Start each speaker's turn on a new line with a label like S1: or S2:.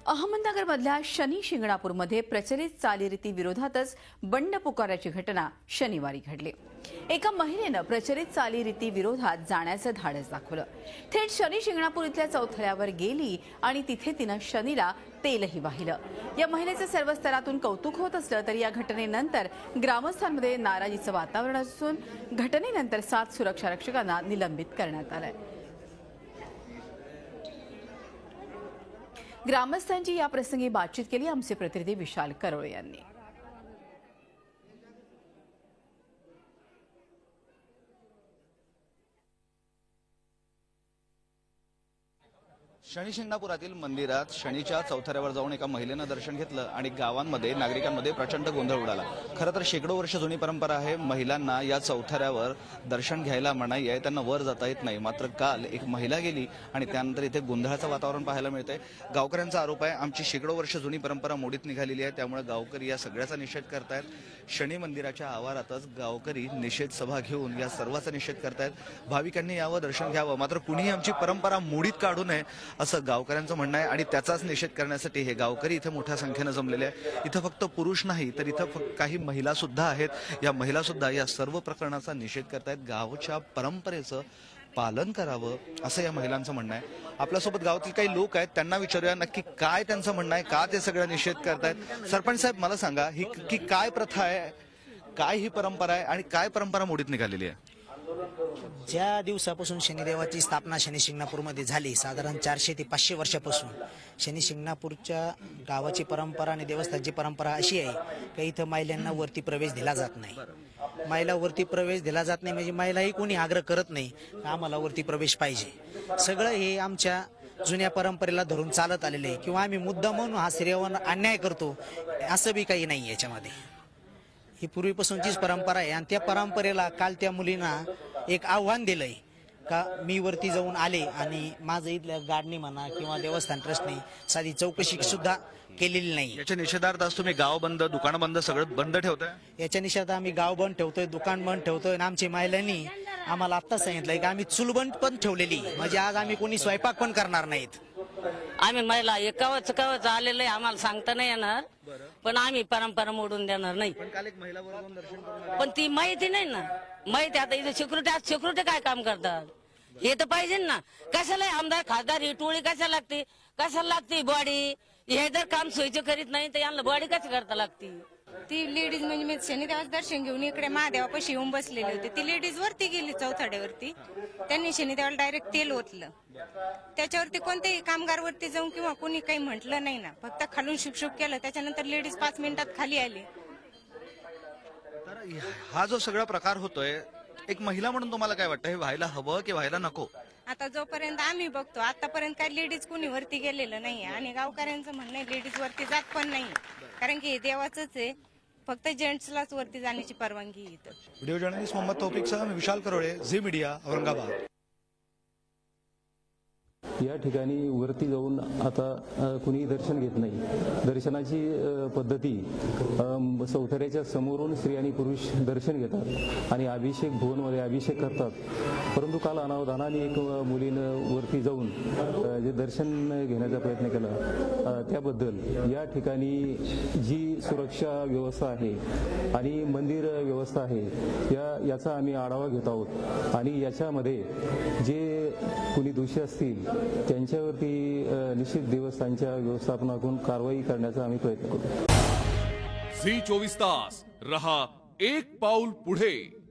S1: अहमदनगरमधल्या शनी शिंगणापूरमध्ये प्रचलित चालीरीती विरोधातच बंड पुकारण्याची घटना शनिवारी घडली। एका महिलेनं प्रचलित चालीरीती विरोधात जाण्याचं धाडस दाखवलं। थेट शनी शिंगणापूर इथल्या चौथळ्यावर गेली आणि तिथे तिनं शनीला तेलही वाहिलं। या महिलेचं सर्व स्तरातून कौतुक होत असलं तरी या घटनेनंतर ग्रामस्थांमध्ये नाराजीचं वातावरण असून घटनेनंतर 7 सुरक्षा रक्षकांना निलंबित करण्यात आलंय। ग्रामस्थांची या प्रसंगी बातचीत केली आमचे प्रतिनिधी विशाल करोळे यांनी।
S2: शनी शिंगणापुरातील मंदिरात शनीच्या चौथऱ्यावर जाऊन एका महिलेनं दर्शन घेतलं आणि गावांमध्ये नागरिकांमध्ये प्रचंड गोंधळ उडाला। खरं तर शेकडो वर्ष जुनी परंपरा आहे, महिलांना या चौथऱ्यावर दर्शन घ्यायला मनाई आहे, त्यांना वर जाता येत नाही। मात्र काल एक महिला गेली आणि त्यानंतर इथे गोंधळाचं वातावरण पाहायला मिळतंय। गावकऱ्यांचा आरोप आहे आमची शेकडो वर्ष जुनी परंपरा मोडीत निघालेली आहे, त्यामुळे गावकरी या सगळ्याचा निषेध करतायत। शनी मंदिराच्या आवारातच गावकरी निषेध सभा घेऊन या सर्वाचा निषेध करतायत। भाविकांनी यावं, दर्शन घ्यावं, मात्र कुणीही आमची परंपरा मोडीत काढू नये असं गावकऱ्यांचं म्हणणं आहे आणि त्याचाच निषेध करण्यासाठी हे गावकरी इथे मोठ्या संख्येनं जमलेले आहेत। इथं फक्त पुरुष नाही तर इथं काही महिला सुद्धा आहेत। या महिला सुद्धा या सर्व प्रकरणाचा निषेध करतायत। गावच्या परंपरेचं पालन करावं असं या महिलांचं म्हणणं आहे। आपल्यासोबत गावातील काही लोक आहेत, त्यांना विचारूया नक्की काय त्यांचं म्हणणं आहे, का ते सगळं निषेध करतायत। सरपंच साहेब, मला सांगा ही काय प्रथा आहे, काय ही परंपरा आहे आणि काय परंपरा मोडीत निघालेली आहे?
S3: ज्या दिवसापासून शनिदेवाची स्थापना शनी शिंगणापूरमध्ये झाली, साधारण 400 ते 500 वर्षापासून शनी शिंगणापूरच्या गावाची परंपरा आणि देवस्थानची परंपरा अशी आहे की इथं महिलांना वरती प्रवेश दिला जात नाही। महिला वरती प्रवेश दिला जात नाही म्हणजे महिलाही कोणी आग्रह करत नाही आम्हाला वरती प्रवेश पाहिजे। सगळं हे आमच्या जुन्या परंपरेला धरून चालत आलेले आहे किंवा आम्ही मुद्दा म्हणून हा स्त्रियांवर अन्याय करतो असं बी काही नाही। याच्यामध्ये ही पूर्वीपासूनचीच परंपरा आहे आणि त्या परंपरेला काल त्या मुलींना एक आव्हान दिलंय का मी वरती जाऊन आले आणि माझं इथल्या गाडणी म्हणा किंवा देवस्थान ट्रस्टने साधी चौकशी सुद्धा केलेली नाही।
S2: याच्या निषेधार्थ आज तुम्ही गाव बंद, दुकान बंद, सगळं बंद ठेवताय?
S3: याच्या निषेधार्थ आम्ही गाव बंद ठेवतोय, दुकान बंद ठेवतोय आणि आमच्या महिलांनी आम्हाला आत्ताच सांगितलंय की आम्ही चूल बंद पण ठेवलेली, म्हणजे आज आम्ही कोणी स्वयंपाक पण करणार नाहीत।
S4: आम्ही महिला एकावच आलेलं आहे, आम्हाला सांगता नाही येणार पण आम्ही परंपरा मोडून देणार नाही। पण ती माहिती नाही ना, माहिती आता इथे सिक्युरिटी काय काम करतात हे तर पाहिजे ना। कशाला आमदार खासदार ही टोळी कशाला लागते, कशाला लागते बॉडी? हे जर काम सोयीचं करीत नाही तर यांना बॉडी कशी करता लागते?
S5: ती लेडीज म्हणजे मी शनिदेवाचं दर्शन घेऊन इकडे महादेवापाशी येऊन बसलेली होती। ती लेडीज वरती गेली चौथड्यावरती, त्यांनी शनिदेवाला डायरेक्ट तेल ओतलं। त्याच्यावरती कोणत्याही कामगार वरती जाऊन किंवा कोणी काही म्हटलं नाही ना, फक्त खालून शुकशुक केलं। त्याच्यानंतर लेडीज 5 मिनिटात खाली आली।
S2: तर हा जो सगळा प्रकार होतोय, एक महिला म्हणून तुम्हाला काय वाटतं, हे व्हायला हवं की व्हायला नको?
S5: आता जोपर्यंत आम्ही बघतो आतापर्यंत काही लेडीज कोणी वरती गेलेलं नाहीये आणि गावकऱ्यांचं म्हणणं आहे लेडीज वरती जात पण नाही, कारण की हे देवाचंच आहे, फक्त जेंट्सलाच वरती जाण्याची परवानगी आहे।
S2: व्हिडिओ जर्नलिस्ट मोहम्मद तौफिकसह मी विशाल करोळे, झी मीडिया, औरंगाबाद।
S6: या ठिकाणी वरती जाऊन आता कुणी दर्शन घेत नाही। दर्शनाची पद्धती चौथऱ्याच्या समोरून स्त्री आणि पुरुष दर्शन घेतात आणि अभिषेक भवनमध्ये अभिषेक करतात। परंतु काल अनावधानाने एक मुलीनं वरती जाऊन जे दर्शन घेण्याचा प्रयत्न केला, त्याबद्दल या ठिकाणी जी सुरक्षा व्यवस्था आहे आणि मंदिर व्यवस्था आहे याचा आम्ही आढावा घेत आहोत आणि याच्यामध्ये जे कुणी दोषी असतील त्यांच्यावरती निश्चित देवस्थानच्या व्यवस्थापनाकडून कारवाई करण्याचा आम्ही प्रयत्न करू।
S7: झी 24 तास रहा एक पाऊल पुढे।